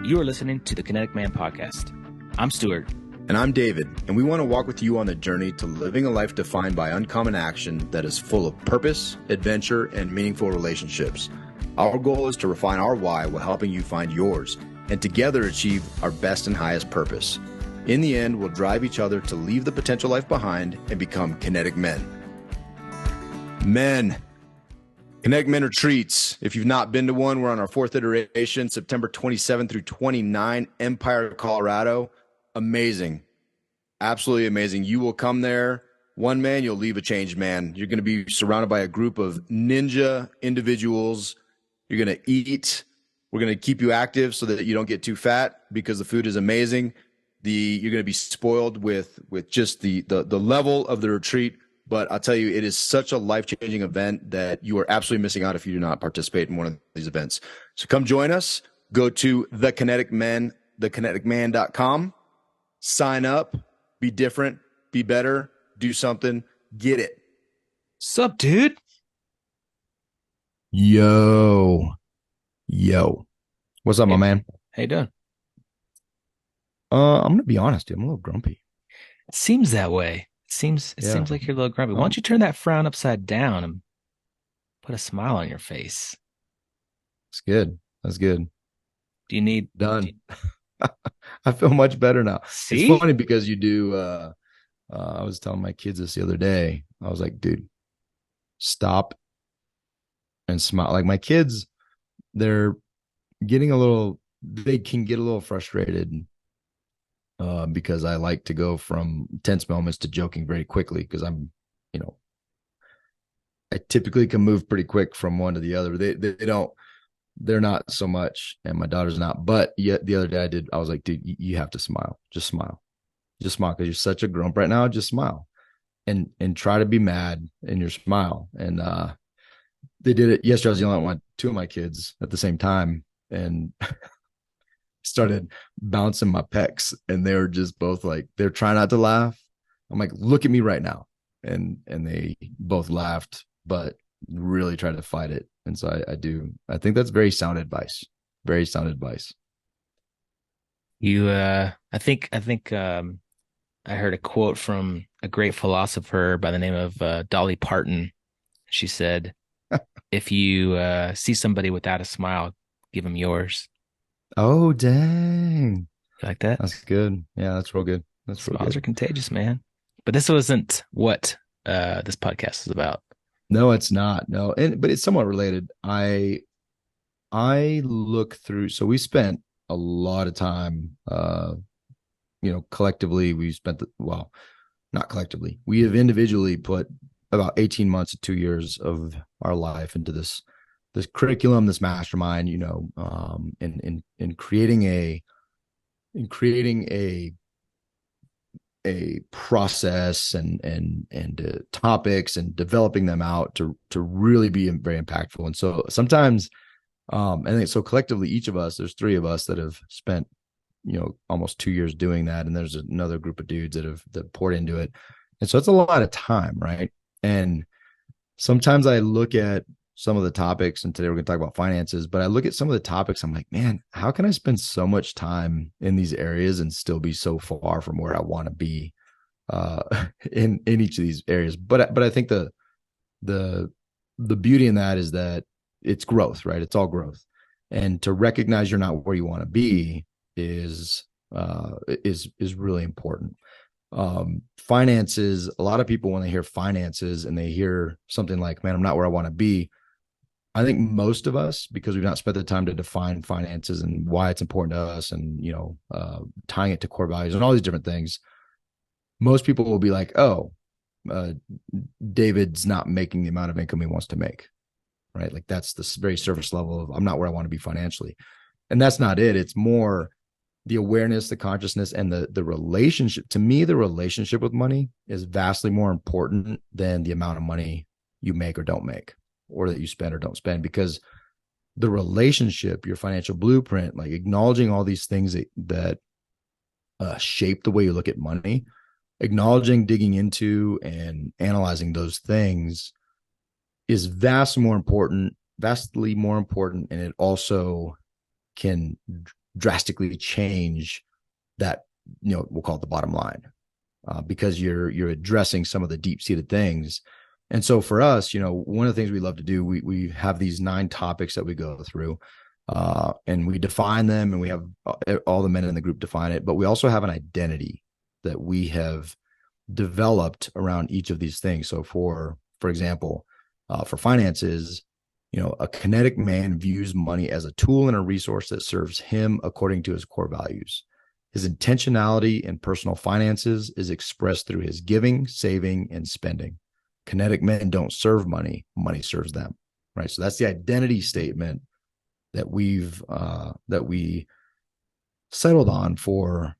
You are listening to the Kinetic Man Podcast. I'm Stuart. And I'm David, and we want to walk with you on the journey to living a life defined by uncommon action that is full of purpose, adventure, and meaningful relationships. Our goal is to refine our why while helping you find yours, and together achieve our best and highest purpose. In the end, we'll drive each other to leave the potential life behind and become kinetic men. Men. Kinetic Men retreats. If you've not been to one, we're on our 4th iteration, September 27 through 29, Empire, Colorado. Amazing. Absolutely amazing. You will come there one man, you'll leave a changed man. You're going to be surrounded by a group of ninja individuals. You're going to eat. We're going to keep you active so that you don't get too fat because the food is amazing. You're going to be spoiled with just the level of the retreat. But I'll tell you, it is such a life-changing event that you are absolutely missing out if you do not participate in one of these events. So come join us. Go to thekineticman.com. Sign up, be different, be better, do something, get it. Sup, dude? Yo. What's up, my man? How you doing? I'm going to be honest, dude. I'm a little grumpy. It seems that way. It seems like you're a little grumpy. Why don't you turn that frown upside down and put a smile on your face? That's good. Do you need... Done. I feel much better now. See? It's funny because you do, I was telling my kids this the other day. I was like, dude, stop and smile. Like my kids, they can get a little frustrated because I like to go from tense moments to joking very quickly because I typically can move pretty quick from one to the other. They're not so much, and my daughter's not. But yet the other day I was like, dude, you have to smile. Just smile because you're such a grump right now. Just smile and try to be mad in your smile. And they did it yesterday. I was yelling at two of my kids at the same time and started bouncing my pecs, and they were just both like, they're trying not to laugh. I'm like, look at me right now. And they both laughed, but really tried to fight it. And so I think that's very sound advice. I think I heard a quote from a great philosopher by the name of Dolly Parton. She said, if you see somebody without a smile, give them yours. Oh, dang. You like that? That's good. Yeah, that's real good. Smiles are contagious, man. But this wasn't what this podcast is about. No, it's not. No, but it's somewhat related. I look through. So we spent a lot of time. Collectively, not collectively. We have individually put about 18 months to 2 years of our life into this curriculum, this mastermind. In creating a process and topics and developing them out to really be very impactful. And so sometimes, I think so collectively, each of us, there's 3 of us that have spent, almost 2 years doing that. And there's another group of dudes that poured into it. And so it's a lot of time. Right. And sometimes I look at some of the topics, and today we're going to talk about finances, but I look at some of the topics. I'm like, man, how can I spend so much time in these areas and still be so far from where I want to be in each of these areas? But I think the beauty in that is that it's growth, right? It's all growth. And to recognize you're not where you want to be is really important. Finances, a lot of people, when they hear finances and they hear something like, man, I'm not where I want to be, I think most of us, because we've not spent the time to define finances and why it's important to us and, tying it to core values and all these different things, most people will be like, David's not making the amount of income he wants to make, right? Like that's the very surface level of, I'm not where I want to be financially. And that's not it. It's more the awareness, the consciousness, and the relationship. To me, the relationship with money is vastly more important than the amount of money you make or don't make, or that you spend or don't spend, because the relationship, your financial blueprint, like acknowledging all these things that shape the way you look at money, acknowledging, digging into, and analyzing those things is vastly more important, and it also can drastically change that, we'll call it the bottom line, because you're addressing some of the deep-seated things. And so for us, one of the things we love to do, we have these 9 topics that we go through, and we define them, and we have all the men in the group define it, but we also have an identity that we have developed around each of these things. So for example, for finances, a kinetic man views money as a tool and a resource that serves him according to his core values. His intentionality in personal finances is expressed through his giving, saving, and spending. Kinetic men don't serve money, money serves them, right? So that's the identity statement that we settled on for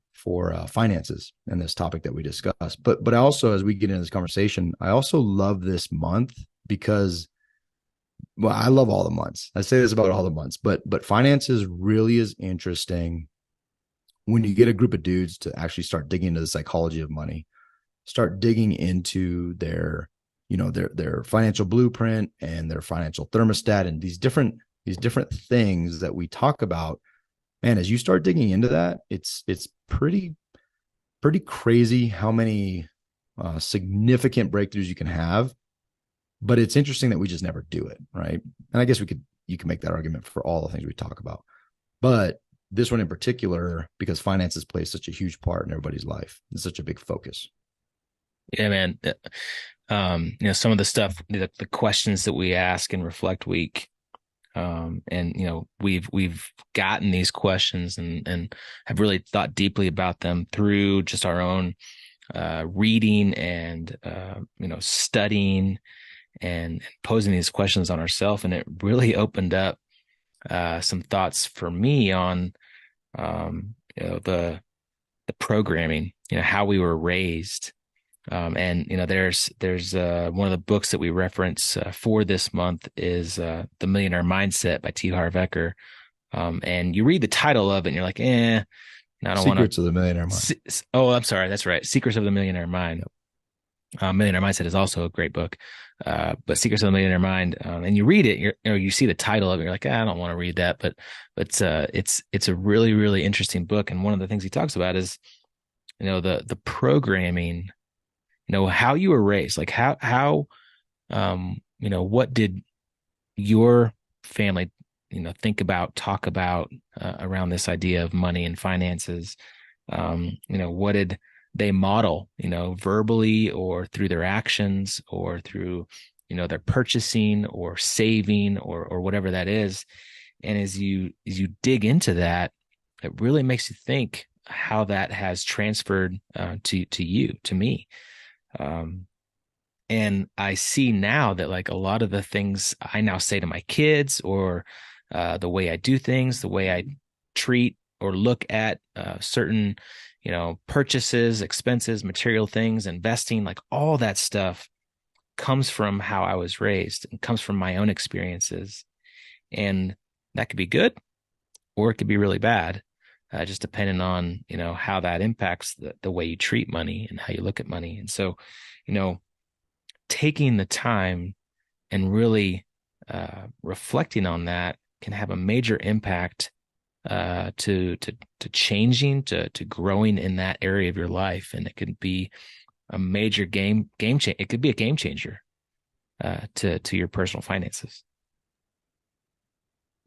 finances and this topic that we discussed. But also, as we get into this conversation, I also love this month because, well, I love all the months. I say this about all the months, but finances really is interesting when you get a group of dudes to actually start digging into the psychology of money, start digging into their financial blueprint and their financial thermostat and these different things that we talk about. Man, as you start digging into that, it's pretty crazy how many significant breakthroughs you can have. But it's interesting that we just never do it, right? And I guess you can make that argument for all the things we talk about. But this one in particular, because finances play such a huge part in everybody's life, it's such a big focus. Yeah, man. Some of the stuff, the questions that we ask in Reflect Week, and we've gotten these questions and have really thought deeply about them through just our own reading and studying and posing these questions on ourselves, and it really opened up some thoughts for me on the programming, how we were raised. And there's one of the books that we reference for this month is The Millionaire Mindset by T. Harv Eker. And you read the title of it and you're like, I don't want to. Secrets of the Millionaire Mind. Oh, I'm sorry. That's right. Secrets of the Millionaire Mind. Millionaire Mindset is also a great book. But Secrets of the Millionaire Mind, and you read it, you see the title of it, you're like, I don't want to read that, but it's a really, really interesting book. And one of the things he talks about is, the programming, how you were raised, like how what did your family, think about, talk about, around this idea of money and finances? What did they model, verbally or through their actions or through, their purchasing or saving or whatever that is. And as you dig into that, it really makes you think how that has transferred to you, to me. And I see now that like a lot of the things I now say to my kids, or the way I do things, the way I treat or look at certain, purchases, expenses, material things, investing, like all that stuff comes from how I was raised and comes from my own experiences. And that could be good or it could be really bad, just depending on, how that impacts the way you treat money and how you look at money. And so, taking the time and really reflecting on that can have a major impact to changing, to growing in that area of your life. And it could be a major game changer. It could be a game changer to your personal finances.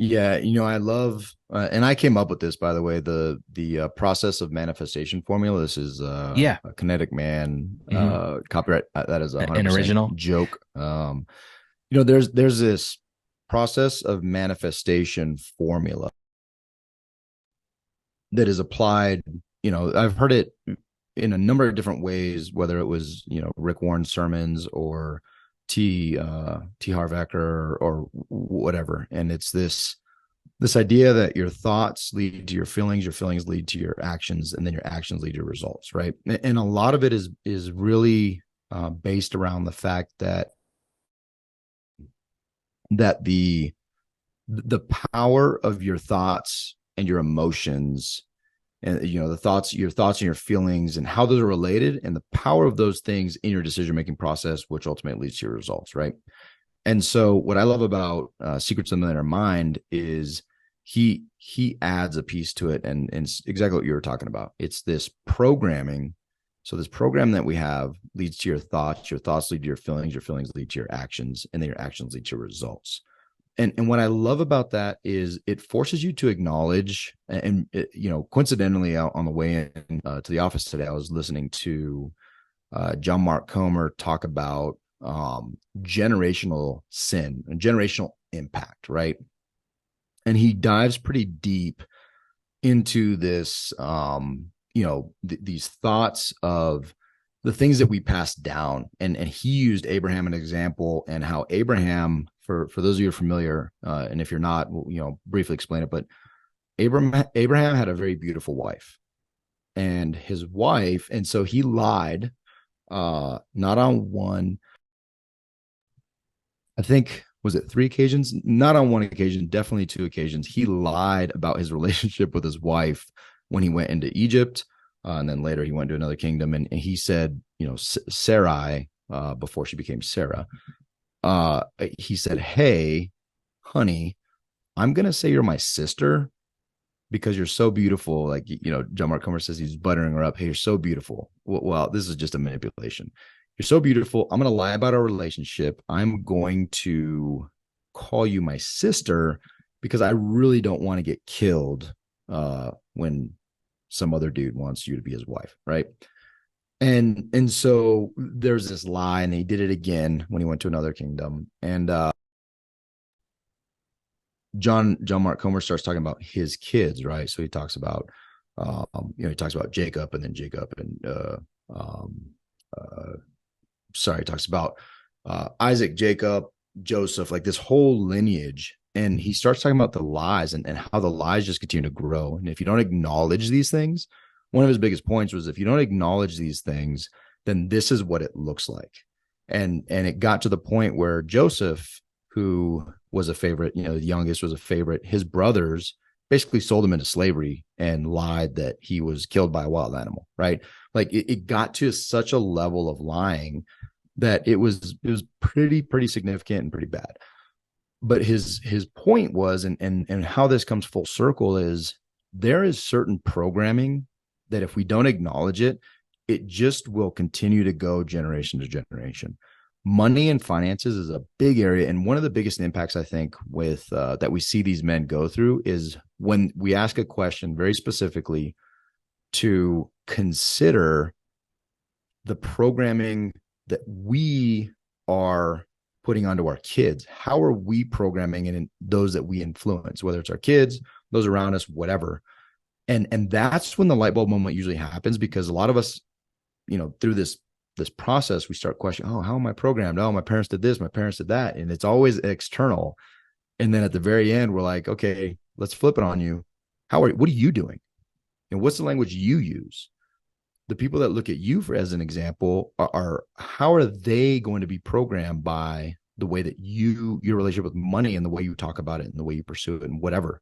Yeah, I love, and I came up with this, by the way, the process of manifestation formula. This is Yeah. a Kinetic Man copyright. That is An 100% original joke. There's this process of manifestation formula that is applied. I've heard it in a number of different ways, whether it was Rick Warren's sermons or T. Harv Eker or whatever. And it's this idea that your thoughts lead to your feelings lead to your actions, and then your actions lead to your results, right? And a lot of it is really based around the fact that the power of your thoughts and your emotions, and your thoughts and your feelings and how those are related, and the power of those things in your decision-making process, which ultimately leads to your results, right? And so what I love about Secrets of the Millionaire Mind is he adds a piece to it, and it's exactly what you were talking about. It's this programming. So this program that we have leads to your thoughts lead to your feelings lead to your actions, and then your actions lead to results. And what I love about that is it forces you to acknowledge, and coincidentally, on the way in to the office today, I was listening to John Mark Comer talk about generational sin and generational impact, right? And he dives pretty deep into this, these thoughts of the things that we pass down. And he used Abraham an example, and how Abraham, for those of you who are familiar, and if you're not, briefly explain it. But Abraham had a very beautiful wife, and his wife, and so he lied, not on one, I think, was it 3 occasions? Not on one occasion, definitely 2 occasions. He lied about his relationship with his wife when he went into Egypt. And then later he went to another kingdom, and he said, Sarai, before she became Sarah, he said, "Hey, honey, I'm going to say you're my sister because you're so beautiful." Like, John Mark Comer says he's buttering her up. "Hey, you're so beautiful." Well, this is just a manipulation. "You're so beautiful. I'm going to lie about our relationship. I'm going to call you my sister because I really don't want to get killed when some other dude wants you to be his wife." Right. And so there's this lie, and he did it again when he went to another kingdom. And John Mark Comer starts talking about his kids, right? So he talks about he talks about Jacob, and then Jacob, and he talks about Isaac, Jacob, Joseph, like this whole lineage. And he starts talking about the lies, and how the lies just continue to grow. And if you don't acknowledge these things, one of his biggest points was, if you don't acknowledge these things, then this is what it looks like. And it got to the point where Joseph, who was a favorite, the youngest was a favorite, his brothers basically sold him into slavery and lied that he was killed by a wild animal, right? Like it got to such a level of lying that it was pretty significant and pretty bad. But his point was, and how this comes full circle, is there is certain programming that if we don't acknowledge it, it just will continue to go generation to generation. Money and finances is a big area, and one of the biggest impacts, I think, with that we see these men go through is when we ask a question very specifically to consider the programming that we are putting onto our kids. How are we programming in those that we influence, whether it's our kids, those around us, whatever. And that's when the light bulb moment usually happens, because a lot of us, through this process, we start questioning, oh, how am I programmed? Oh, my parents did this, my parents did that. And it's always external. And then at the very end, we're like, okay, let's flip it on you. What are you doing? And what's the language you use? The people that look at you as an example are how are they going to be programmed by the way that your relationship with money, and the way you talk about it, and the way you pursue it, and whatever.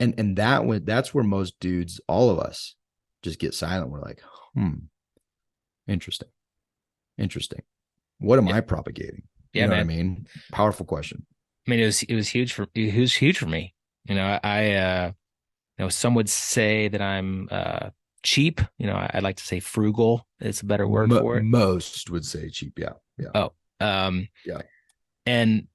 And that's where most dudes, all of us, just get silent. We're like, interesting. What am I propagating? Yeah, What I man. mean? Powerful question. I mean, it was huge for me. Some would say that I'm cheap. I'd like to say frugal. It's a better word for it. Most would say cheap. Yeah. Yeah. Oh, Yeah. and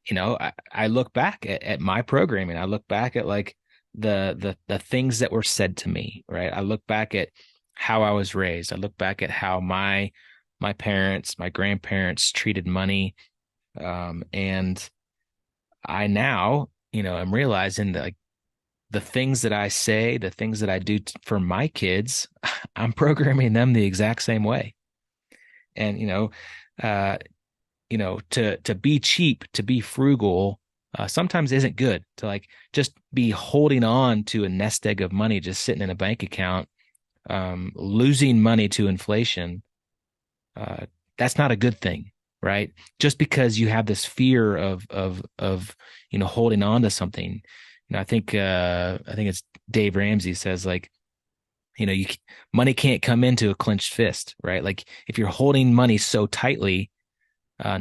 I look back at my programming. I look back at like the things that were said to me, right? I look back at how I was raised. I look back at how my parents, my grandparents treated money. And I now, I'm realizing that, like, the things that I say, the things that I do for my kids, I'm programming them the exact same way. And, uh, to be cheap, to be frugal, sometimes isn't good. To like just be holding on to a nest egg of money, just sitting in a bank account, losing money to inflation. That's not a good thing, right? Just because you have this fear of holding on to something. I think it's Dave Ramsey says, like, money can't come into a clenched fist, right? Like if you're holding money so tightly, uh,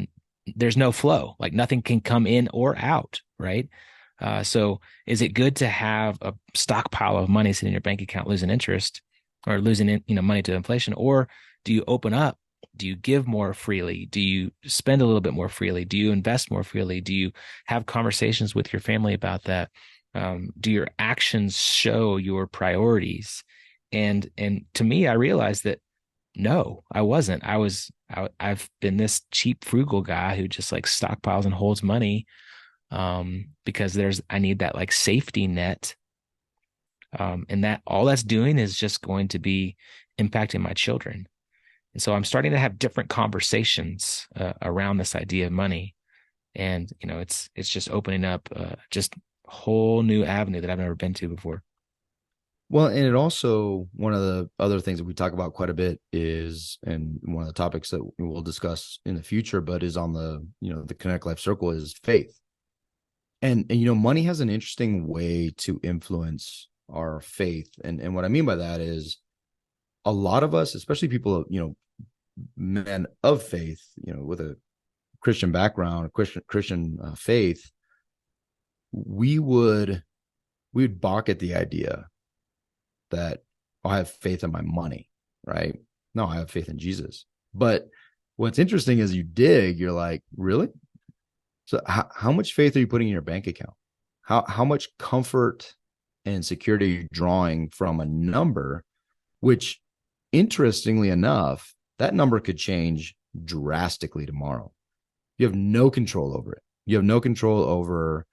there's no flow. Like nothing can come in or out, right? So is it good to have a stockpile of money sitting in your bank account losing interest or losing money to inflation? Or do you open up? Do you give more freely? Do you spend a little bit more freely? Do you invest more freely? Do you have conversations with your family about that? Do your actions show your priorities? And to me, I realized that no, I wasn't. I've been this cheap, frugal guy who just like stockpiles and holds money because I need that like safety net. And that all that's doing is just going to be impacting my children. And so I'm starting to have different conversations around this idea of money. And, it's just opening up just a whole new avenue that I've never been to before. Well, and it also, one of the other things that we talk about quite a bit is, and one of the topics that we'll discuss in the future, but is on the Kinetic Life Circle, is faith. And money has an interesting way to influence our faith. And what I mean by that is, a lot of us, especially people, men of faith, with a Christian background, a Christian faith, we would balk at the idea that, oh, I have faith in my money, right? No, I have faith in Jesus. But what's interesting is, you dig, you're like, really? So how much faith are you putting in your bank account? How much comfort and security are you drawing from a number, which, interestingly enough, that number could change drastically tomorrow. You have no control over it. You have no control over,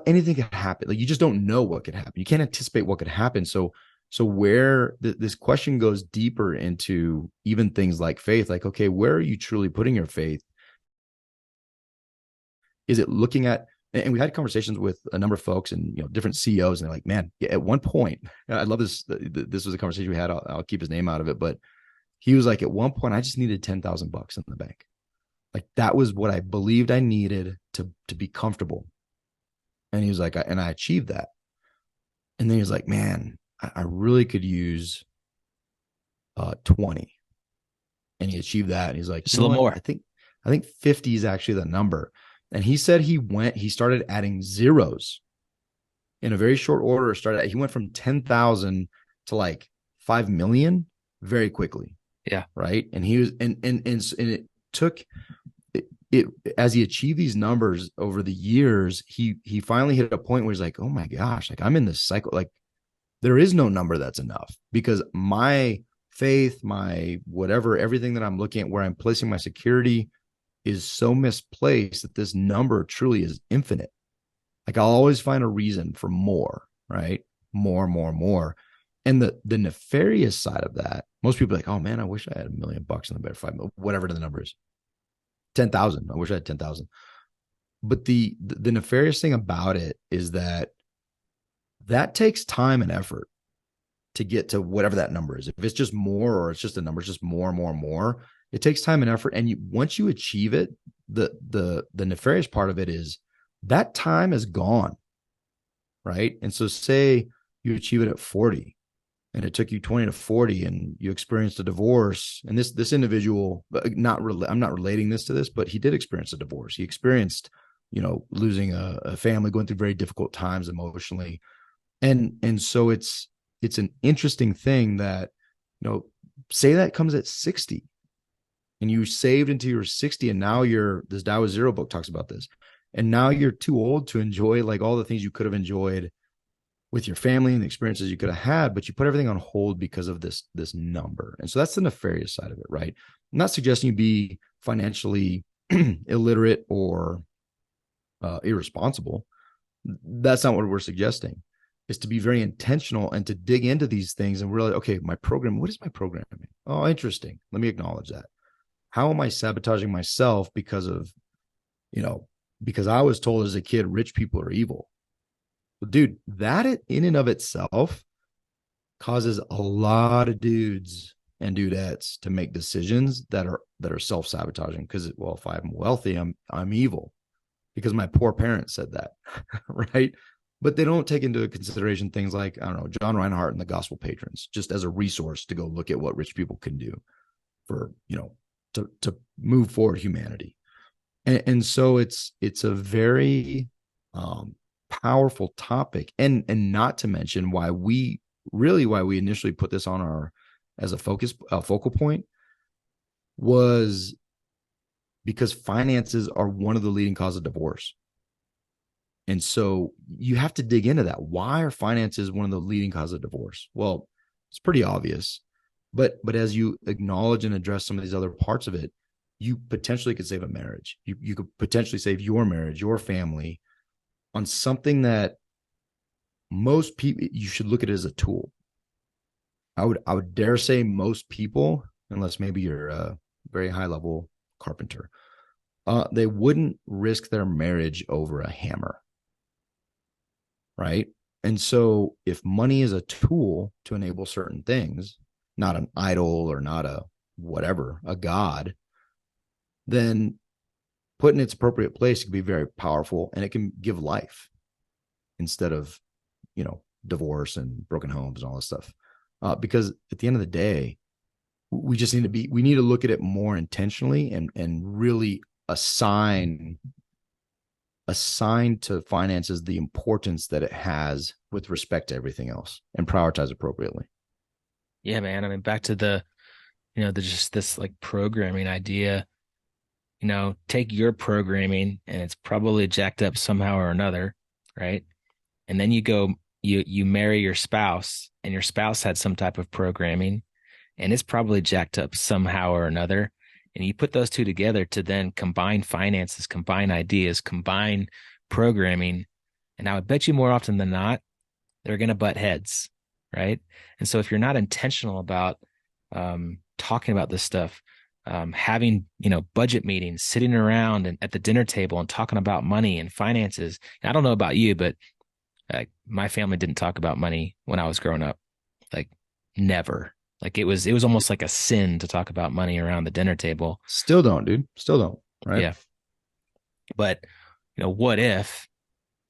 anything could happen. Like, you just don't know what could happen. You can't anticipate what could happen. So where this question goes deeper into even things like faith, like, okay, where are you truly putting your faith? Is it looking at, and we had conversations with a number of folks and different CEOs, and they're like, man, at one point, I love this. This was a conversation we had. I'll keep his name out of it, but he was like, at one point, I just needed $10,000 in the bank. Like, that was what I believed I needed to be comfortable. And he was like, and I achieved that. And then he was like, man, I really could use 20. And he achieved that. And he's like, Just you a know little what? more. I think 50 is actually the number. And he said he started adding zeros in a very short order. He went from 10,000 to like 5 million very quickly. Yeah. Right. And he was, and it took it as he achieved these numbers over the years, he finally hit a point where he's like, oh my gosh, like, I'm in this cycle. Like, there is no number that's enough, because my faith, my whatever, everything that I'm looking at, where I'm placing my security, is so misplaced that this number truly is infinite. Like, I'll always find a reason for more, right? More. And the nefarious side of that, most people are like, oh man, I wish I had $1 million in the bed, 5 million, whatever the number is, 10,000. I wish I had 10,000. But the nefarious thing about it is that takes time and effort to get to whatever that number is. If it's just more, or it's just a number, it's just more. It takes time and effort. And once you achieve it, the nefarious part of it is that time is gone, right? And so, say you achieve it at 40, and it took you 20 to 40, and you experienced a divorce. And this individual, I'm not relating this to this, but he did experience a divorce. He experienced, losing a family, going through very difficult times emotionally. And so it's an interesting thing that, say that comes at 60, and you saved into your 60, and now this Tao of Zero book talks about this. And now you're too old to enjoy like all the things you could have enjoyed with your family and the experiences you could have had, but you put everything on hold because of this number. And so that's the nefarious side of it, right? I'm not suggesting you be financially illiterate or irresponsible. That's not what we're suggesting. Is to be very intentional and to dig into these things and really, okay, my program, what is my programming? Oh, interesting. Let me acknowledge that. How am I sabotaging myself because I was told as a kid, rich people are evil. Well, dude, that in and of itself causes a lot of dudes and dudettes to make decisions that are self-sabotaging, because, well, if I'm wealthy, I'm evil because my poor parents said that, right? But they don't take into consideration things like, I don't know, John Reinhardt and the Gospel Patrons, just as a resource to go look at what rich people can do for, to move forward humanity. And so it's a very powerful topic. And not to mention why we initially put this on our as a focal point was because finances are one of the leading causes of divorce. And so you have to dig into that. Why are finances one of the leading causes of divorce? Well, it's pretty obvious. But as you acknowledge and address some of these other parts of it, you potentially could save a marriage. You could potentially save your marriage, your family on something that most people, you should look at it as a tool. I would dare say most people, unless maybe you're a very high level carpenter, they wouldn't risk their marriage over a hammer, right? And so if money is a tool to enable certain things, not an idol or not a whatever, a god, then put in its appropriate place can be very powerful, and it can give life instead of, divorce and broken homes and all this stuff. Because at the end of the day, we need to look at it more intentionally and really assign to finances the importance that it has with respect to everything else and prioritize appropriately. Yeah, man. I mean, back to the just this like programming idea. Take your programming and it's probably jacked up somehow or another, right? And then you marry your spouse and your spouse had some type of programming and it's probably jacked up somehow or another. And you put those two together to then combine finances, combine ideas, combine programming. And I would bet you more often than not, they're going to butt heads, right? And so if you're not intentional about talking about this stuff, having budget meetings, sitting around and at the dinner table and talking about money and finances. And I don't know about you, but my family didn't talk about money when I was growing up, like never. Like it was almost like a sin to talk about money around the dinner table. Still don't, dude. Still don't. Right. Yeah, but what if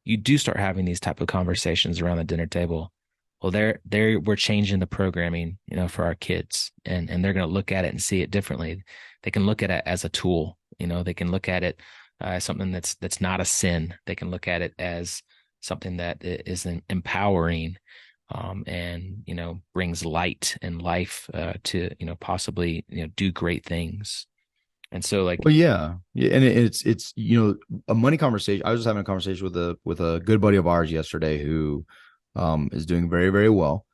you do start having these type of conversations around the dinner table? Well, we're changing the programming, for our kids, and they're going to look at it and see it differently. They can look at it as a tool, they can look at it as something that's not a sin. They can look at it as something that is empowering, and brings light and life to possibly do great things. And so like, well, yeah, and it's a money conversation. I was just having a conversation with a good buddy of ours yesterday who is doing very, very well.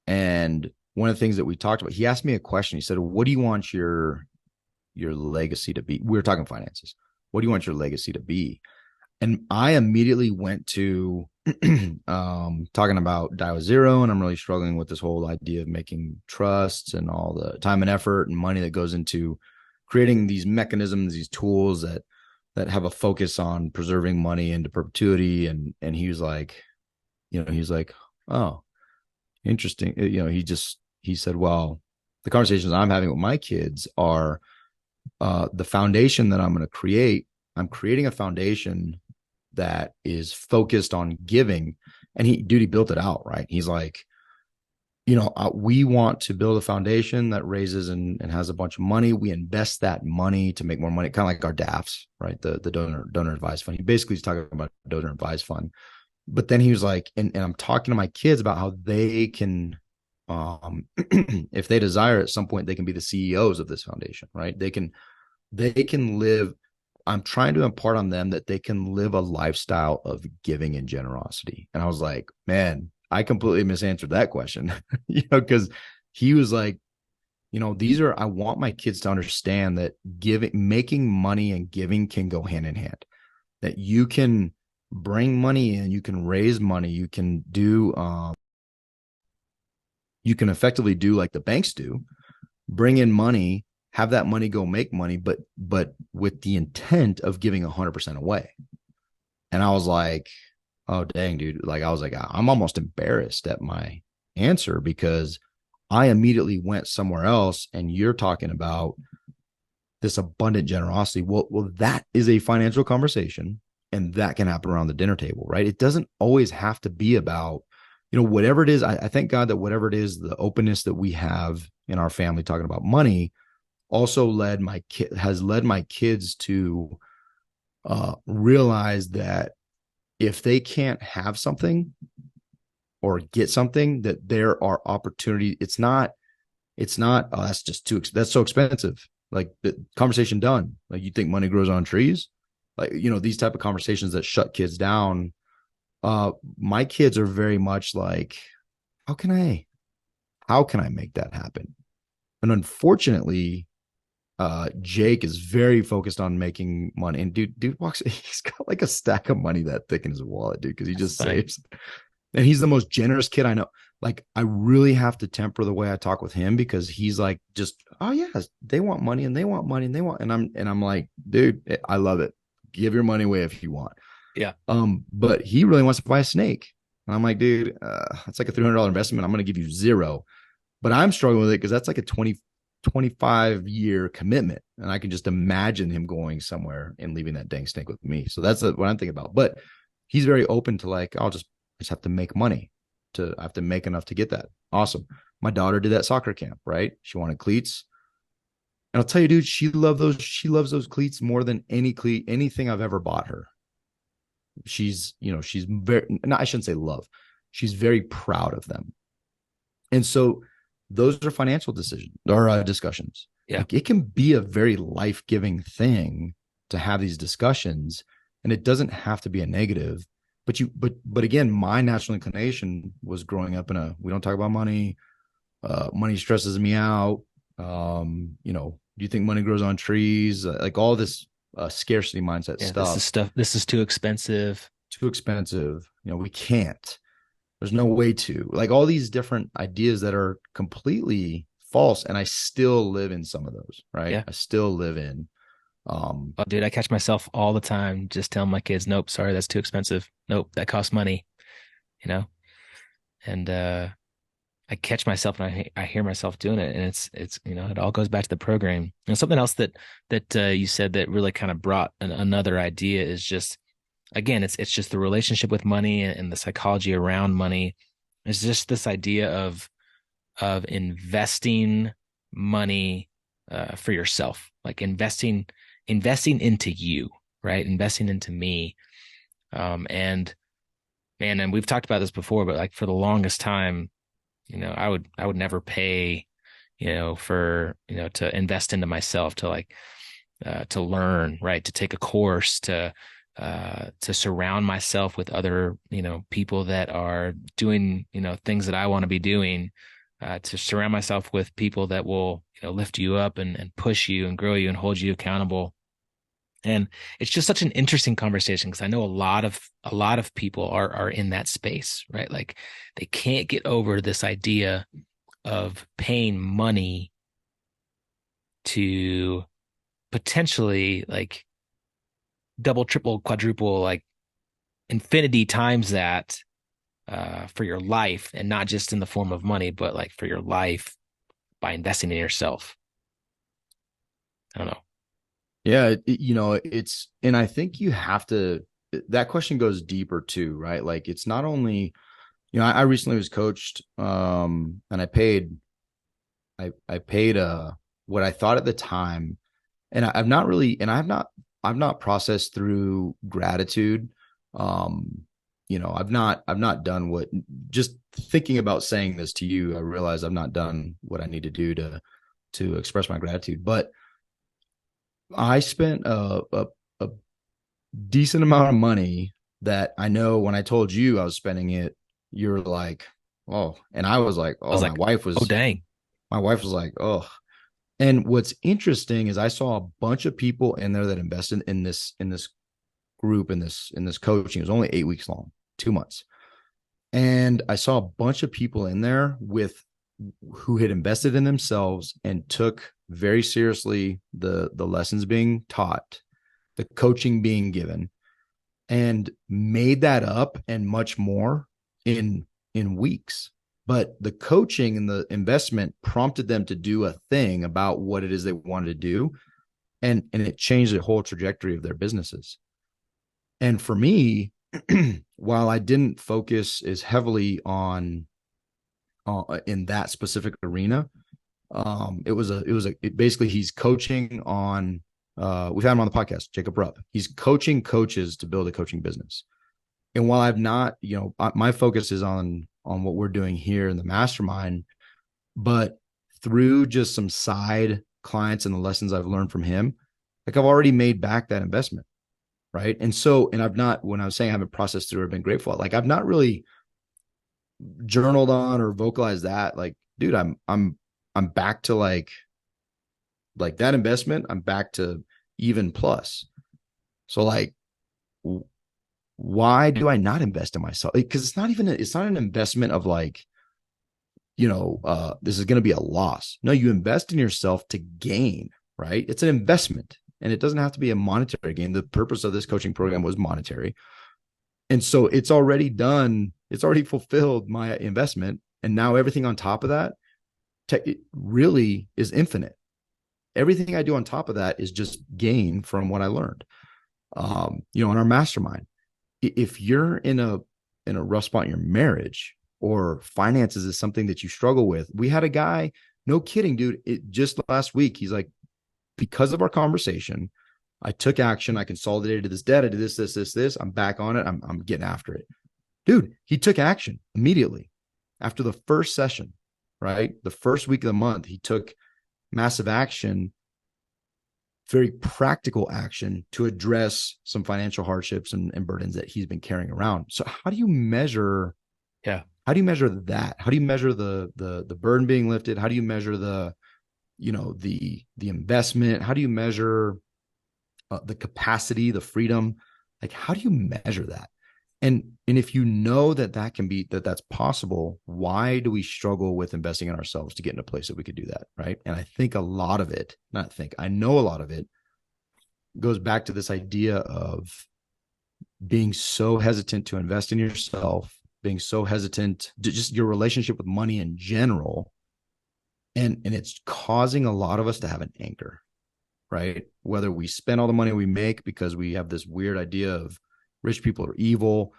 And one of the things that we talked about, he asked me a question. He said, "What do you want your legacy to be?" We were talking finances. What do you want your legacy to be? And I immediately went to talking about Dial Zero, and I'm really struggling with this whole idea of making trusts and all the time and effort and money that goes into creating these mechanisms, these tools that have a focus on preserving money into perpetuity. And he was like, oh, interesting. He said, well, the conversations I'm having with my kids are the foundation that I'm going to create. I'm creating a foundation that is focused on giving. And he built it out, right? He's like, we want to build a foundation that raises and has a bunch of money. We invest that money to make more money, kind of like our DAFs, right? The donor advised fund. He basically is talking about donor advised fund. But then he was like, and I'm talking to my kids about how they can, if they desire at some point, they can be the CEOs of this foundation, right? They can live. I'm trying to impart on them that they can live a lifestyle of giving and generosity. And I was like, man, I completely misanswered that question, because he was like, I want my kids to understand that making money and giving can go hand in hand, that you can bring money in, you can raise money, you can do, you can effectively do like the banks do, bring in money, have that money go make money, but with the intent of giving 100% away. And I was like, oh, dang, dude. Like, I was like, I'm almost embarrassed at my answer because I immediately went somewhere else. And you're talking about this abundant generosity. Well, that is a financial conversation, and that can happen around the dinner table, right? It doesn't always have to be about, whatever it is. I thank God that whatever it is, the openness that we have in our family talking about money also has led my kids to realize that if they can't have something or get something, that there are opportunity. It's not, oh, that's just that's so expensive. Like the conversation done. Like, you think money grows on trees? Like, these type of conversations that shut kids down. My kids are very much like, how can I, how can I make that happen? And unfortunately, Jake is very focused on making money. And dude walks, he's got like a stack of money that thick in his wallet, dude, because he That's just funny. saves. And he's the most generous kid I know. Like, I really have to temper the way I talk with him, because he's like, just, oh yeah, they want money and they want money and they want, and I'm like, dude, I love it. Give your money away if you want. Yeah. But he really wants to buy a snake. And I'm like, dude, it's like a $300 investment. I'm going to give you zero. But I'm struggling with it because that's like a 25-year commitment. And I can just imagine him going somewhere and leaving that dang snake with me. So that's what I'm thinking about. But he's very open to, like, I just have to make money. I have to make enough to get that. Awesome. My daughter did that soccer camp, right? She wanted cleats. And I'll tell you, dude, she loves those cleats more than anything I've ever bought her. She's very, no, I shouldn't say love. She's very proud of them. And so those are financial decisions or discussions. Yeah. Like, it can be a very life-giving thing to have these discussions, and it doesn't have to be a negative. But again, my natural inclination was growing up in a, we don't talk about money. Money stresses me out. Do you think money grows on trees? Like all this scarcity mindset Yeah. This is stuff. stuff. This is too expensive. Too expensive. We can't. There's no way to, like, all these different ideas that are completely false. And I still live in some of those, right? Yeah. I still live in, Oh, dude, I catch myself all the time just telling my kids, nope, sorry, that's too expensive. Nope, that costs money, you know? And I catch myself and I hear myself doing it. And it's, it all goes back to the program. And something else that you said that really kind of brought another idea is just, again, it's just the relationship with money and the psychology around money. It's just this idea of investing money for yourself, like investing into you, right? Investing into me. And man, and we've talked about this before, but like for the longest time, I would never pay, for, to invest into myself, to like, to learn, right? To take a course, to surround myself with other, people that are doing, things that I want to be doing, to surround myself with people that will, lift you up and push you and grow you and hold you accountable. And it's just such an interesting conversation because I know a lot of people are in that space, right? Like they can't get over this idea of paying money to potentially like double, triple, quadruple, like infinity times that for your life, and not just in the form of money, but like for your life by investing in yourself. I don't know. yeah, it's, and I think you have to, that question goes deeper too, right? Like, it's not only, I recently was coached, and I paid what I thought at the time, and I've not really, and I've not processed through gratitude. I've not done what, just thinking about saying this to you, I realize I've not done what I need to do to express my gratitude. But I spent a decent amount of money that I know when I told you I was spending it, you're like, oh, and I was like, I was oh, my like, wife oh was, dang. my wife was like, oh. And what's interesting is I saw a bunch of people in there that invested in this group, in this coaching. It was only 8 weeks long, 2 months. And I saw a bunch of people in there who had invested in themselves and took very seriously the lessons being taught, the coaching being given, and made that up and much more in weeks. But the coaching and the investment prompted them to do a thing about what it is they wanted to do, and it changed the whole trajectory of their businesses. And for me, while I didn't focus as heavily on in that specific arena, basically he's coaching on, we've had him on the podcast, Jacob Rupp. He's coaching coaches to build a coaching business. And while I've not, my focus is on what we're doing here in the mastermind, but through just some side clients and the lessons I've learned from him, like I've already made back that investment. Right. And so, and I've not, when I was saying I haven't processed through or been grateful, like I've not really journaled on or vocalized that. Like, dude, I'm back to like that investment. I'm back to even plus. So like, why do I not invest in myself? Because it's not an investment of like, this is going to be a loss. No, you invest in yourself to gain, right? It's an investment and it doesn't have to be a monetary gain. The purpose of this coaching program was monetary. And so it's already done. It's already fulfilled my investment. And now everything on top of that really is infinite. Everything I do on top of that is just gain from what I learned. In our mastermind, if you're in a rough spot in your marriage or finances is something that you struggle with, we had a guy, no kidding, dude, just last week, he's like, because of our conversation, I took action. I consolidated this debt. I did this. I'm back on it. I'm getting after it. Dude, he took action immediately after the first session, right? The first week of the month, he took massive action, very practical action to address some financial hardships and burdens that he's been carrying around. So how do you measure? Yeah. How do you measure that? How do you measure the burden being lifted? How do you measure the investment? How do you measure the capacity, the freedom? Like, how do you measure that? And if you know that can be that's possible, why do we struggle with investing in ourselves to get in a place that we could do that, right? And I think a lot of it, not think, I know a lot of it goes back to this idea of being so hesitant to invest in yourself, being so hesitant to just your relationship with money in general, and it's causing a lot of us to have an anchor, right? Whether we spend all the money we make because we have this weird idea of rich people are evil,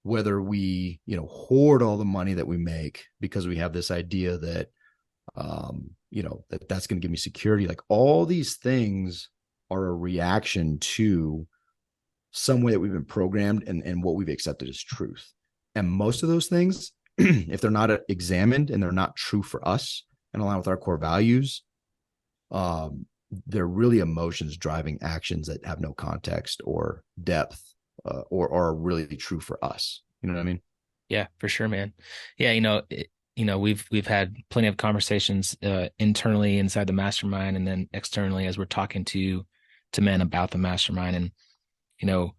whether we, hoard all the money that we make because we have this idea that, that's going to give me security. Like all these things are a reaction to some way that we've been programmed and what we've accepted as truth. And most of those things, if they're not examined and they're not true for us and align with our core values, they're really emotions driving actions that have no context or depth, or are really true for us. You know what I mean? Yeah, for sure, man. Yeah, we've had plenty of conversations internally inside the mastermind and then externally as we're talking to men about the mastermind. And, you know,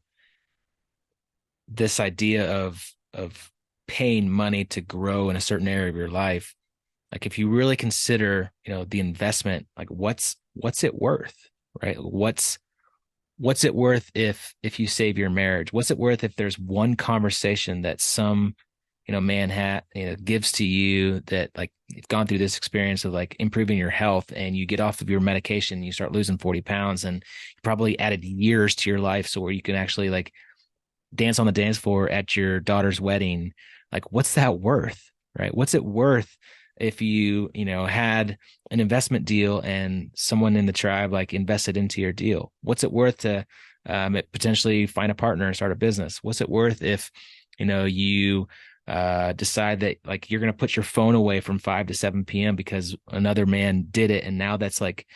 this idea of paying money to grow in a certain area of your life, like if you really consider, the investment, like what's it worth, right? What's it worth if you save your marriage? What's it worth if there's one conversation that some man gives to you that like you've gone through this experience of like improving your health and you get off of your medication and you start losing 40 pounds and you probably added years to your life so where you can actually like dance on the dance floor at your daughter's wedding. Like what's that worth, right? What's it worth if you had an investment deal and someone in the tribe like invested into your deal? What's it worth to potentially find a partner and start a business? What's it worth if you decide that like you're going to put your phone away from 5 to 7 p.m. because another man did it, and now that's like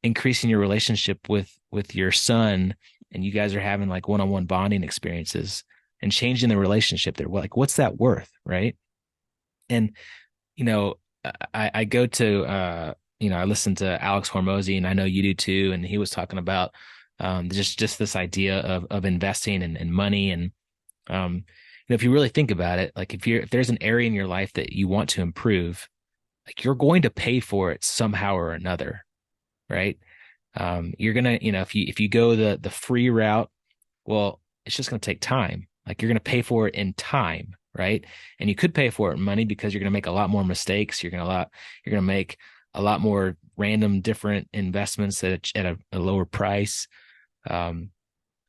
increasing your relationship with your son, and you guys are having like one-on-one bonding experiences and changing the relationship there. Like what's that worth, right? And I go to I listen to Alex Hormozy, and I know you do too, and he was talking about just this idea of investing and money. And if you really think about it, like if there's an area in your life that you want to improve, like you're going to pay for it somehow or another, right? You're gonna, if you go the free route, well, it's just gonna take time. Like you're gonna pay for it in time, right? And you could pay for it in money because you're gonna make a lot more mistakes. You're gonna make a lot more random different investments at a lower price. And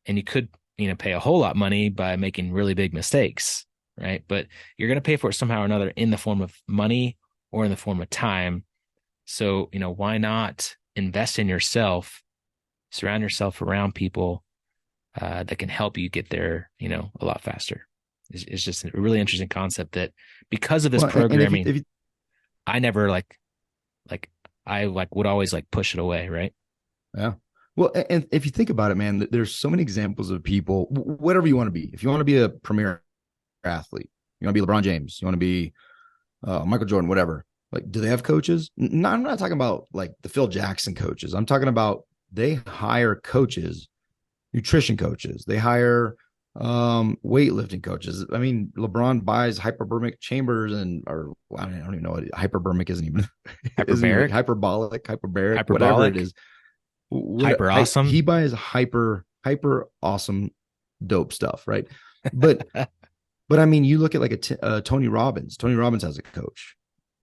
you could, pay a whole lot of money by making really big mistakes, right? But you're gonna pay for it somehow or another in the form of money or in the form of time. So, why not invest in yourself, surround yourself around people that can help you get there, a lot faster. It's just a really interesting concept that because of this Well, and programming, if you I never like I would always push it away, right? yeah. Well, and if you think about it, man, there's so many examples of people, whatever you want to be. If you want to be a premier athlete, you want to be LeBron James, you want to be Michael Jordan, whatever. Like, do they have coaches? No, I'm not talking about like the Phil Jackson coaches. I'm talking about they hire coaches, nutrition coaches. They hire weightlifting coaches. I mean, LeBron buys hyperbaric chambers or I don't even know what hyperbaric isn't even isn't even Hyperbaric, hyperbaric, whatever it hyperbolic, is. What hyper awesome. he buys hyper awesome dope stuff, right? But I mean, you look at like Tony Robbins. Tony Robbins has a coach.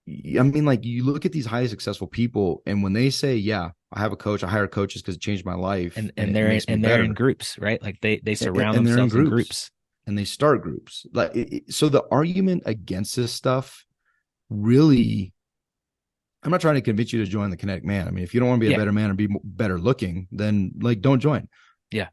I mean, like you look at these highly successful people, and when they say, "Yeah, I have a coach. I hire coaches because it changed my life and and and it they're in, makes me and they're in better," groups, right? Like they surround and they're in themselves in groups groups. and they start groups, so the argument against this stuff really, I'm not trying to convince you to join the Kinetic Man. I mean, if you don't want to be a Yeah, better man or be better looking, then like don't join. yeah,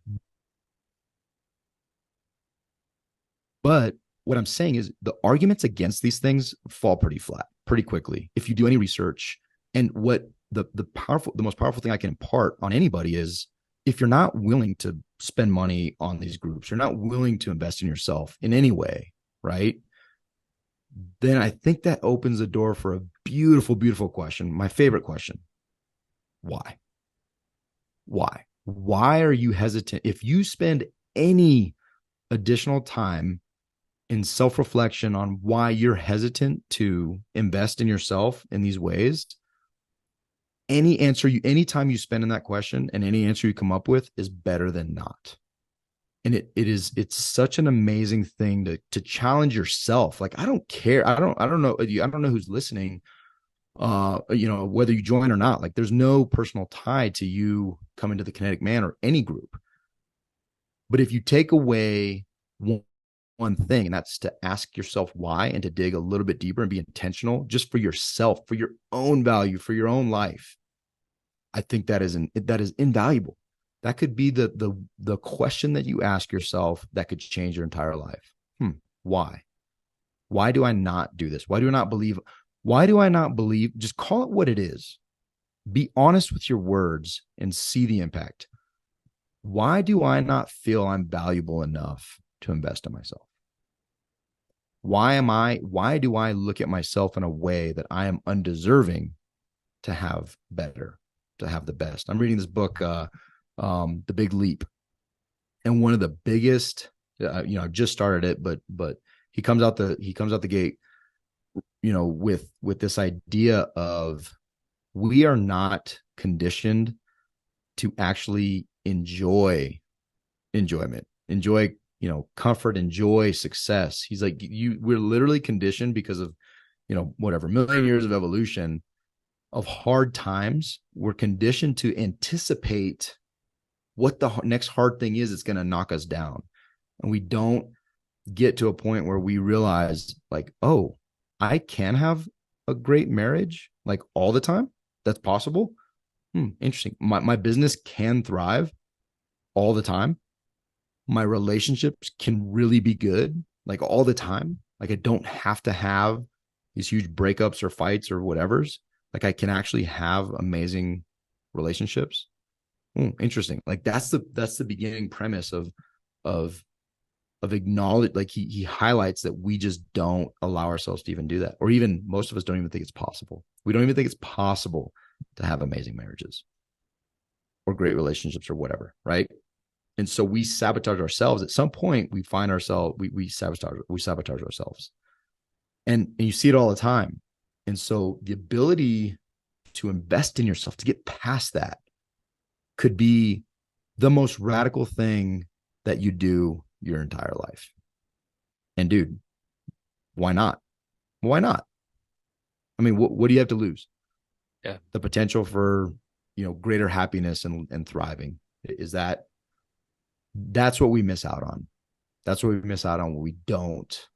But what I'm saying is the arguments against these things fall pretty flat pretty quickly if you do any research. And what the most powerful thing I can impart on anybody is if you're not willing to spend money on these groups, you're not willing to invest in yourself in any way, right? Then I think that opens the door for a beautiful, beautiful question. My favorite question. Why? Why? Why are you hesitant? If you spend any additional time in self-reflection on why you're hesitant to invest in yourself in these ways, any time you spend in that question and any answer you come up with is better than not. And it's such an amazing thing to challenge yourself. Like, I don't care. I don't know who's listening, whether you join or not. Like, there's no personal tie to you coming to the Kinetic Man or any group. But if you take away one thing, and that's to ask yourself why and to dig a little bit deeper and be intentional just for yourself, for your own value, for your own life, I think that is invaluable. That could be the question that you ask yourself that could change your entire life. Why? Why do I not do this? Why do I not believe? Why do I not believe? Just call it what it is. Be honest with your words and see the impact. Why do I not feel I'm valuable enough to invest in myself? Why do I look at myself in a way that I am undeserving to have better, to have the best? I'm reading this book, The Big Leap. And one of the biggest, I've just started it, but he comes out the gate, with this idea of we are not conditioned to actually enjoy enjoyment, enjoy, comfort, enjoy success. He's like, we're literally conditioned because of, whatever million years of evolution of hard times. We're conditioned to anticipate what the next hard thing is that's going to knock us down. And we don't get to a point where we realize like, oh, I can have a great marriage like all the time. That's possible. Interesting. My business can thrive all the time. My relationships can really be good like all the time. Like, I don't have to have these huge breakups or fights or whatever's. Like, I can actually have amazing relationships. Interesting. Like, that's the beginning premise of acknowledge, like he highlights that we just don't allow ourselves to even do that, or even most of us don't even think it's possible. We don't even think it's possible to have amazing marriages or great relationships or whatever, right? And so we sabotage ourselves. At some point, we find ourselves, we sabotage ourselves. And you see it all the time. And so the ability to invest in yourself, to get past that, could be the most radical thing that you do your entire life. And dude, why not? Why not? I mean, what do you have to lose? yeah. The potential for, greater happiness and thriving. That's what we miss out on. That's what we miss out on when we don't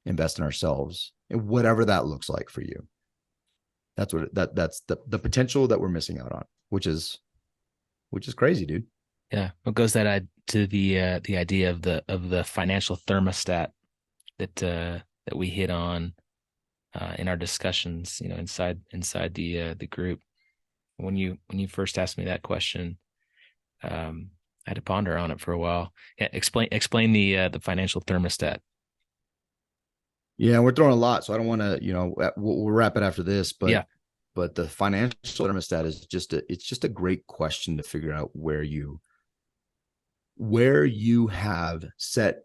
invest in ourselves, and whatever that looks like for you. That's the potential that we're missing out on, which is crazy, dude. Yeah. What goes to the idea of the financial thermostat that we hit on in our discussions, inside the group. When you first asked me that question, I had to ponder on it for a while. Yeah, explain the financial thermostat. Yeah, we're throwing a lot, so I don't want to, we'll wrap it after this, Yeah, but the financial thermostat is it's just a great question to figure out where you have set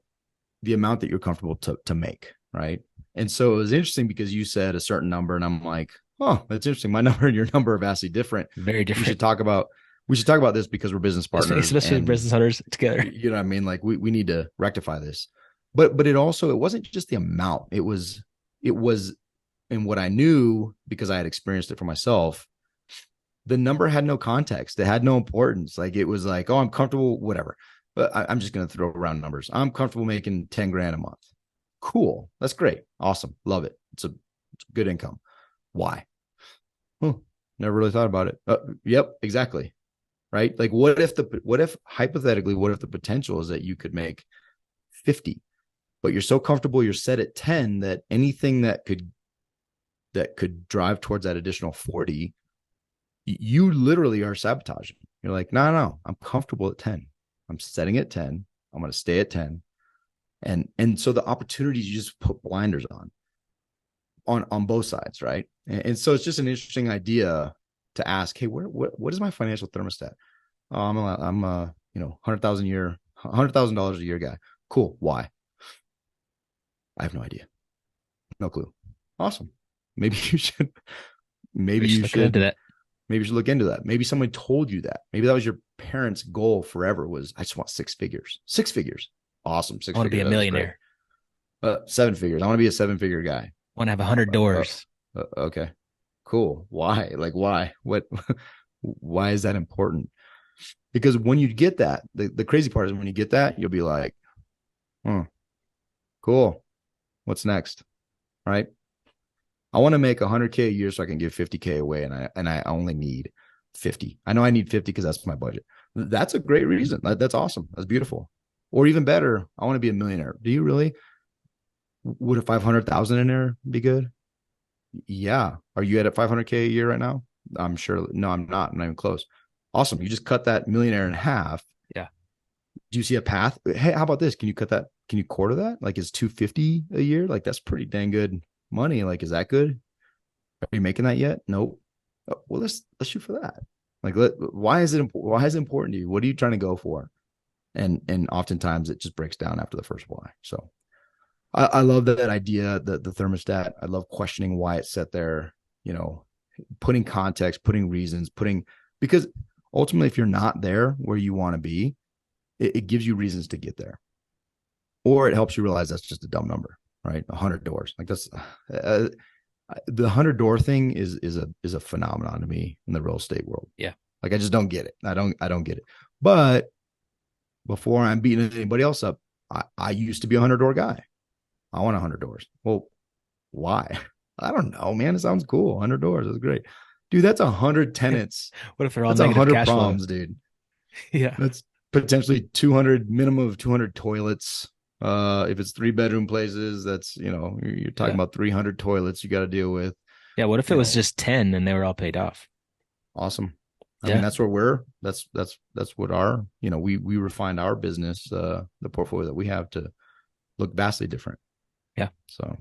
the amount that you're comfortable to make, right? And so it was interesting because you said a certain number, and I'm like, oh, that's interesting. My number and your number are vastly different. very We should different, talk about this because we're business partners, especially with and business owners together. you know what I mean? Like we need to rectify this. But it wasn't just the amount. It was and what I knew because I had experienced it for myself, the number had no context. It had no importance. Like it was like, oh, I'm comfortable, whatever. But I'm just going to throw around numbers. I'm comfortable making 10 grand a month. Cool. That's great. Awesome. Love it. It's a good income. Why? Huh. Never really thought about it. Yep, exactly. Right. Like what if hypothetically, what if the potential is that you could make 50, but you're so comfortable, you're set at 10 that anything that could drive towards that additional 40, you literally are sabotaging. You're like, no, I'm comfortable at 10. I'm setting at 10. I'm going to stay at 10. And so the opportunities, you just put blinders on both sides, right? And so it's just an interesting idea to ask, hey, what is my financial thermostat? Oh, I'm a $100,000 a year guy. Cool. Why? I have no idea. No clue. Awesome. Maybe you should. Maybe We're just you looking into should. that. Maybe you should look into that. Maybe someone told you that. Maybe that was your parents' goal forever. Was I just want six figures. Six figures. Awesome. I Six want to be figures. a That's great. millionaire. 7 figures. I want to be a 7 figure guy. I want to have 100 doors. Okay. Cool. Why? Like why? What? Why is that important? Because when you get that, the crazy part is when you get that, you'll be like, hmm, cool. What's next? Right? I want to make 100K a year so I can give 50K away, and I only need 50. I know I need 50 because that's my budget. That's a great reason. That's awesome. That's beautiful. Or even better, I want to be a millionaire. Do you really? Would a 500,000 in there be good? Yeah. Are you at a 500K a year right now? I'm sure. No, I'm not. I'm not even close. Awesome. You just cut that millionaire in half. Yeah. Do you see a path? Hey, how about this? Can you cut that? Can you quarter that? Like, is 250 a year? Like, that's pretty dang good money. Like, is that good? Are you making that yet? Nope. Oh, well, let's shoot for that. Like, why is it important to you? What are you trying to go for? And oftentimes it just breaks down after the first why. So I love that idea, the thermostat. I love questioning why it's set there. Putting context, putting reasons, because ultimately, if you're not there where you want to be, it gives you reasons to get there, or it helps you realize that's just a dumb number, right? 100 doors, like that's the 100 door thing is a phenomenon to me in the real estate world. Yeah. Like I just don't get it. I don't get it. But before I'm beating anybody else up, I used to be a 100 door guy. I want 100 doors. Well, why? I don't know, man. It sounds cool. 100 doors. That's great. Dude, that's 100 tenants. What if they're all That's a negative hundred cash flow? proms, dude. Yeah. That's potentially 200, minimum of 200 toilets. If it's 3 bedroom places, that's, you're talking Yeah. about 300 toilets you got to deal with. Yeah. What if it You was know, just 10 and they were all paid off? awesome. I mean, Yeah. that's where that's what our, we refined our business, the portfolio that we have to look vastly different. Yeah. So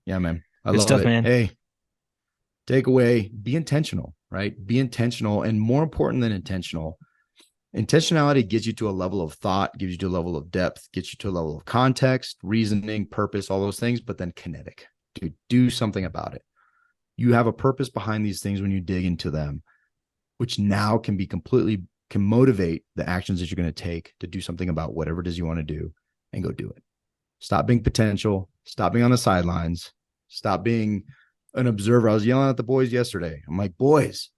yeah, man, I Good love stuff, it. man. Hey, takeaway, be intentional, right? Be intentional. And more important than intentionality gets you to a level of thought, gives you to a level of depth, gets you to a level of context, reasoning, purpose, all those things, but then kinetic. Dude, do something about it. You have a purpose behind these things when you dig into them, which now can motivate the actions that you're going to take to do something about whatever it is you want to do, and go do it. Stop being potential. Stop being on the sidelines. Stop being an observer. I was yelling at the boys yesterday. I'm like, boys,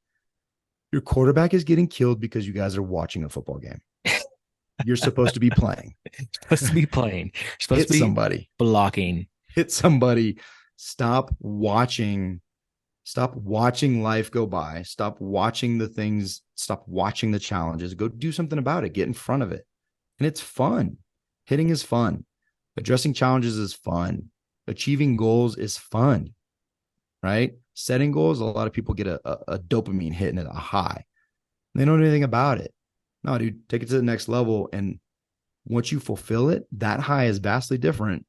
your quarterback is getting killed because you guys are watching a football game. You're supposed to be playing. Supposed to be playing. You're supposed to Hit be somebody. blocking. Hit somebody. Stop watching Stop watching life go by. Stop watching the things. Stop watching the challenges. Go do something about it. Get in front of it. And it's fun. Hitting is fun. Addressing challenges is fun. Achieving goals is fun, right? Setting goals, a lot of people get a dopamine hit and a high. They don't know anything about it. No, dude, take it to the next level. And once you fulfill it, that high is vastly different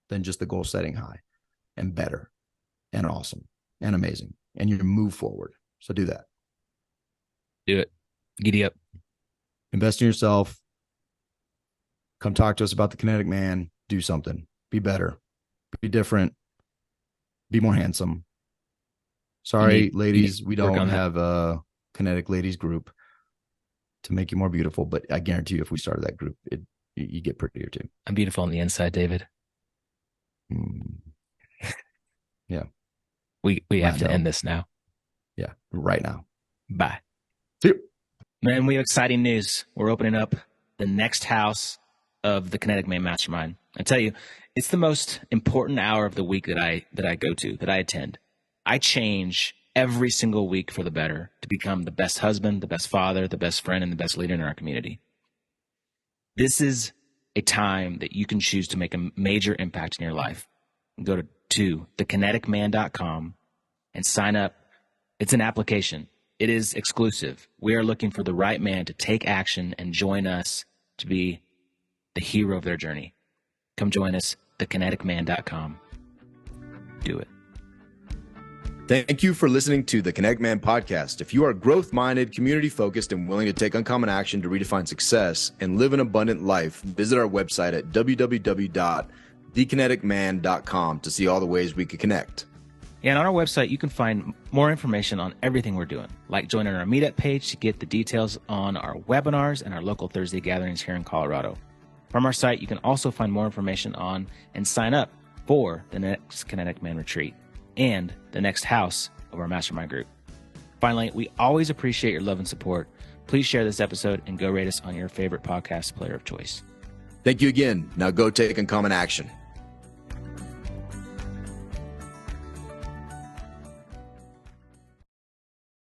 than just the goal setting high, and better and awesome and amazing. And you move forward. So do that. Do it. Giddy up. Invest in yourself. Come talk to us about the Kinetic Man. Do something. Be better. Be different. Be more handsome. Sorry, ladies, we don't have a Kinetic ladies group to make you more beautiful, but I guarantee you if we started that group, you get prettier too. I'm beautiful on the inside, David. Yeah. We have to end this now. Yeah, right now. Bye. See you. Man, we have exciting news. We're opening up the next house of the Kinetic Man Mastermind. I tell you, it's the most important hour of the week that I go to, that I attend. I change every single week for the better to become the best husband, the best father, the best friend, and the best leader in our community. This is a time that you can choose to make a major impact in your life. Go to thekineticman.com and sign up. It's an application. It is exclusive. We are looking for the right man to take action and join us to be the hero of their journey. Come join us, thekineticman.com. Do it. Thank you for listening to the Kinetic Man podcast. If you are growth-minded, community-focused, and willing to take uncommon action to redefine success and live an abundant life, visit our website at www.thekineticman.com to see all the ways we could connect. And on our website, you can find more information on everything we're doing, like joining our Meetup page to get the details on our webinars and our local Thursday gatherings here in Colorado. From our site, you can also find more information on and sign up for the next Kinetic Man retreat and the next house of our mastermind group. Finally, we always appreciate your love and support. Please share this episode and go rate us on your favorite podcast player of choice. Thank you again. Now go take uncommon action.